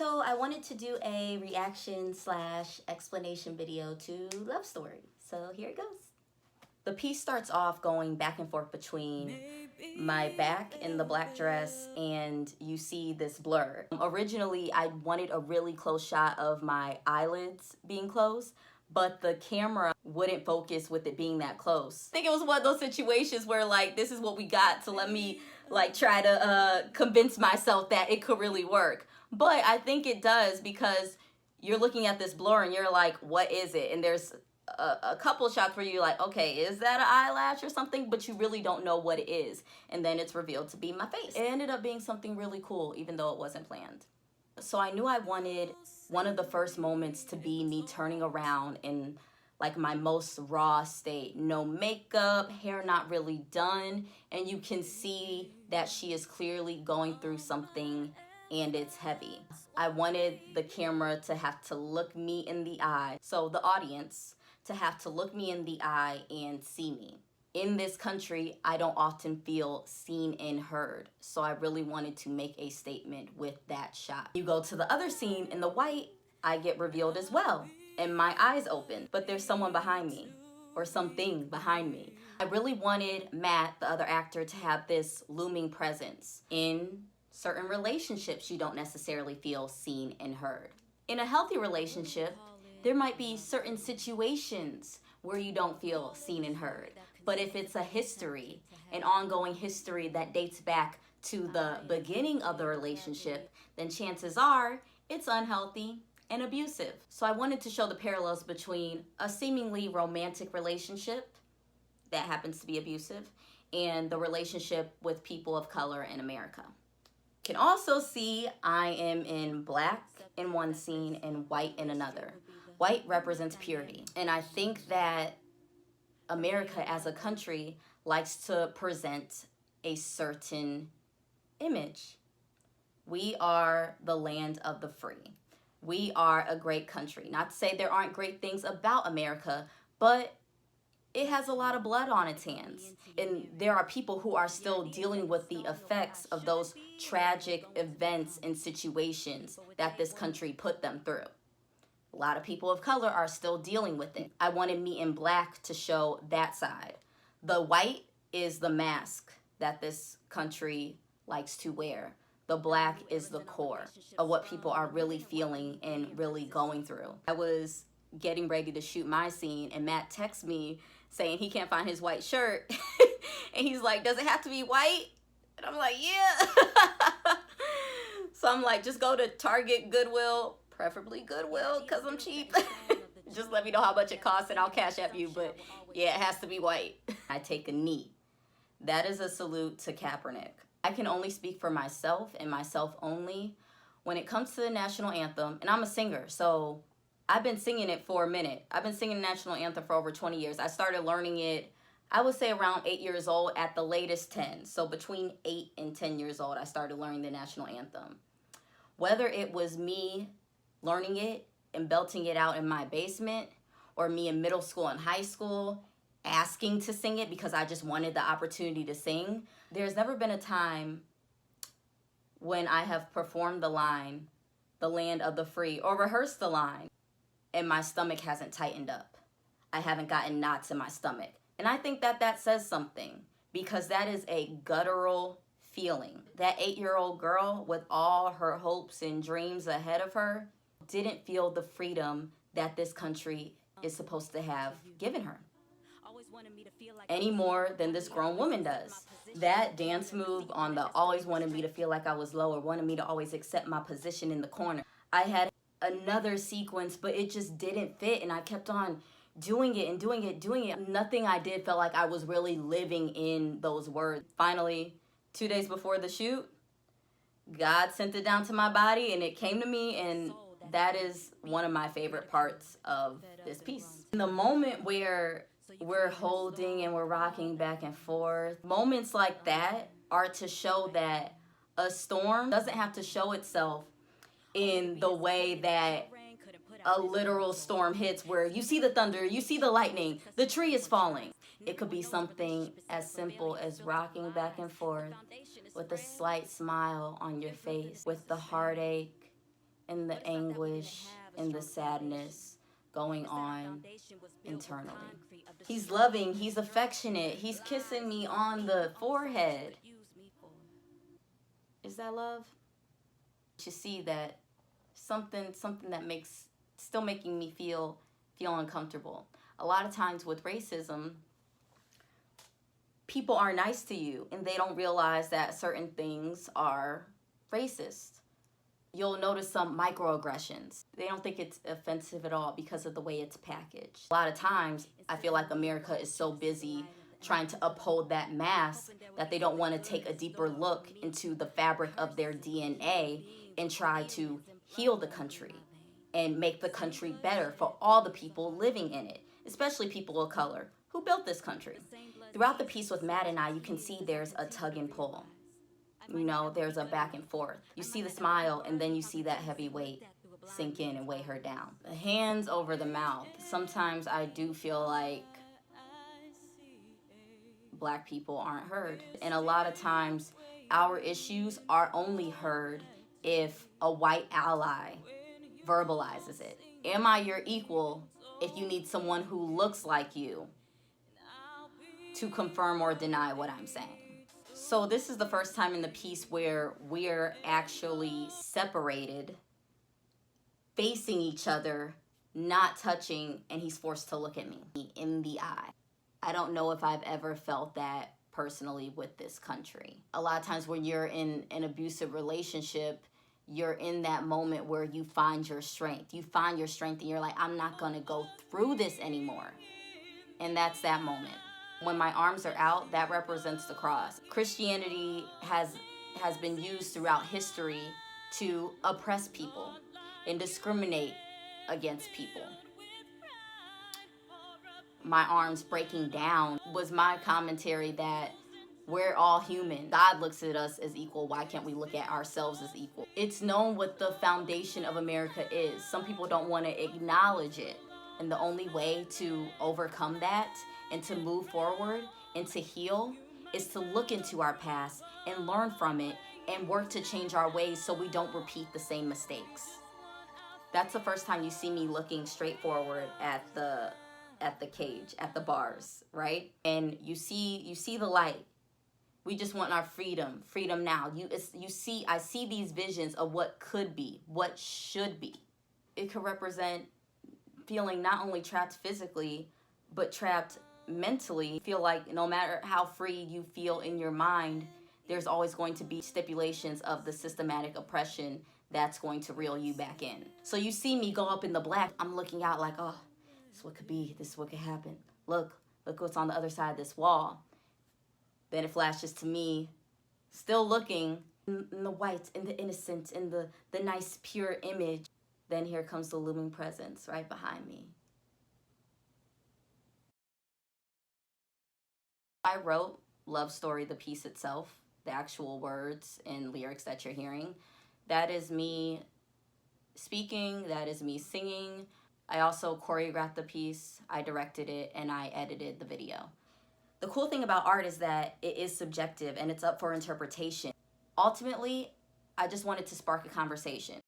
So I wanted to do a reaction / explanation video to Love Story. So here it goes. The piece starts off going back and forth between my back in the black dress and you see this blur. Originally, I wanted a really close shot of my eyelids being closed, but the camera wouldn't focus with it being that close. I think it was one of those situations where like, this is what we got to let me like try to convince myself that it could really work. But I think it does because you're looking at this blur and you're like, what is it? And there's a couple shots where you're like, okay, is that an eyelash or something? But you really don't know what it is. And then it's revealed to be my face. It ended up being something really cool, even though it wasn't planned. So I knew I wanted one of the first moments to be me turning around in like my most raw state. No makeup, hair not really done, and you can see that she is clearly going through something and it's heavy. I wanted the camera to have to look me in the eye, so the audience to have to look me in the eye and see me. In this country, I don't often feel seen and heard, so I really wanted to make a statement with that shot. You go to the other scene, in the white, I get revealed as well, and my eyes open, but there's someone behind me, or something behind me. I really wanted Matt, the other actor, to have this looming presence. In certain relationships, you don't necessarily feel seen and heard. In a healthy relationship, there might be certain situations where you don't feel seen and heard. But if it's a history, an ongoing history that dates back to the beginning of the relationship, then chances are it's unhealthy and abusive. So I wanted to show the parallels between a seemingly romantic relationship that happens to be abusive and the relationship with people of color in America. You can also see I am in black in one scene and white in another. White represents purity. And I think that America as a country likes to present a certain image. We are the land of the free. We are a great country. Not to say there aren't great things about America, but it has a lot of blood on its hands. And there are people who are still dealing with the effects of those tragic events and situations that this country put them through. A lot of people of color are still dealing with it. I wanted me in black to show that side. The white is the mask that this country likes to wear. The black is the core of what people are really feeling and really going through. I was getting ready to shoot my scene and Matt texts me saying he can't find his white shirt. And he's like, does it have to be white? And I'm like, yeah. So I'm like, just go to Target, Goodwill, preferably Goodwill because I'm cheap. Just let me know how much it costs and I'll cash app you. But yeah, it has to be white. I take a knee. That is a salute to Kaepernick. I can only speak for myself and myself only when it comes to the national anthem. And I'm a singer, so I've been singing it for a minute. I've been singing the national anthem for over 20 years. I started learning it, I would say around 8 years old, at the latest 10. So between 8 and 10 years old, I started learning the national anthem. Whether it was me learning it and belting it out in my basement, or me in middle school and high school asking to sing it because I just wanted the opportunity to sing, there's never been a time when I have performed the line, the land of the free, or rehearsed the line, and my stomach hasn't tightened up. I haven't gotten knots in my stomach. And I think that that says something, because that is a guttural feeling. That 8-year-old girl with all her hopes and dreams ahead of her didn't feel the freedom that this country is supposed to have given her, any more than this grown woman does. That dance move on the always wanted me to feel like I was low, or wanted me to always accept my position in the corner. I had another sequence, but it just didn't fit, and I kept on doing it and doing it. Nothing I did felt like I was really living in those words. Finally, 2 days before the shoot, God sent it down to my body and it came to me, and that is one of my favorite parts of this piece. In the moment where we're holding and we're rocking back and forth, moments like that are to show that a storm doesn't have to show itself in the way that a literal storm hits, where you see the thunder, you see the lightning, the tree is falling. It could be something as simple as rocking back and forth with a slight smile on your face, with the heartache and the anguish and the sadness going on internally. He's loving, he's affectionate, he's kissing me on the forehead. Is that love? You see that something that makes still making me feel uncomfortable. A lot of times with racism, people are nice to you and they don't realize that certain things are racist. You'll notice some microaggressions. They don't think it's offensive at all because of the way it's packaged. A lot of times, I feel like America is so busy trying to uphold that mask that they don't want to take a deeper look into the fabric of their DNA and try to heal the country and make the country better for all the people living in it, especially people of color who built this country. Throughout the piece with Matt and I, you can see there's a tug and pull. You know, there's a back and forth. You see the smile, and then you see that heavy weight sink in and weigh her down. The hands over the mouth. Sometimes I do feel like Black people aren't heard. And a lot of times, our issues are only heard if a white ally verbalizes it. Am I your equal if you need someone who looks like you to confirm or deny what I'm saying? So this is the first time in the piece where we're actually separated, facing each other, not touching, and he's forced to look at me in the eye. I don't know if I've ever felt that personally with this country. A lot of times when you're in an abusive relationship, you're in that moment where you find your strength. You find your strength and you're like, I'm not gonna go through this anymore. And that's that moment. When my arms are out, that represents the cross. Christianity has been used throughout history to oppress people and discriminate against people. My arms breaking down was my commentary that we're all human. God looks at us as equal. Why can't we look at ourselves as equal? It's known what the foundation of America is. Some people don't want to acknowledge it. And the only way to overcome that and to move forward and to heal is to look into our past and learn from it and work to change our ways so we don't repeat the same mistakes. That's the first time you see me looking straight forward at the cage, at the bars, right? And you see the light. We just want our freedom now. I see these visions of what could be, what should be. It could represent feeling not only trapped physically, but trapped mentally. Feel like no matter how free you feel in your mind, there's always going to be stipulations of the systematic oppression that's going to reel you back in. So you see me go up in the black. I'm looking out like, oh, this is what could be. This is what could happen. Look what's on the other side of this wall. Then it flashes to me, still looking in the white, in the innocent, in the nice, pure image. Then here comes the looming presence right behind me. I wrote Love Story, the piece itself, the actual words and lyrics that you're hearing. That is me speaking, that is me singing. I also choreographed the piece, I directed it, and I edited the video. The cool thing about art is that it is subjective and it's up for interpretation. Ultimately, I just wanted to spark a conversation.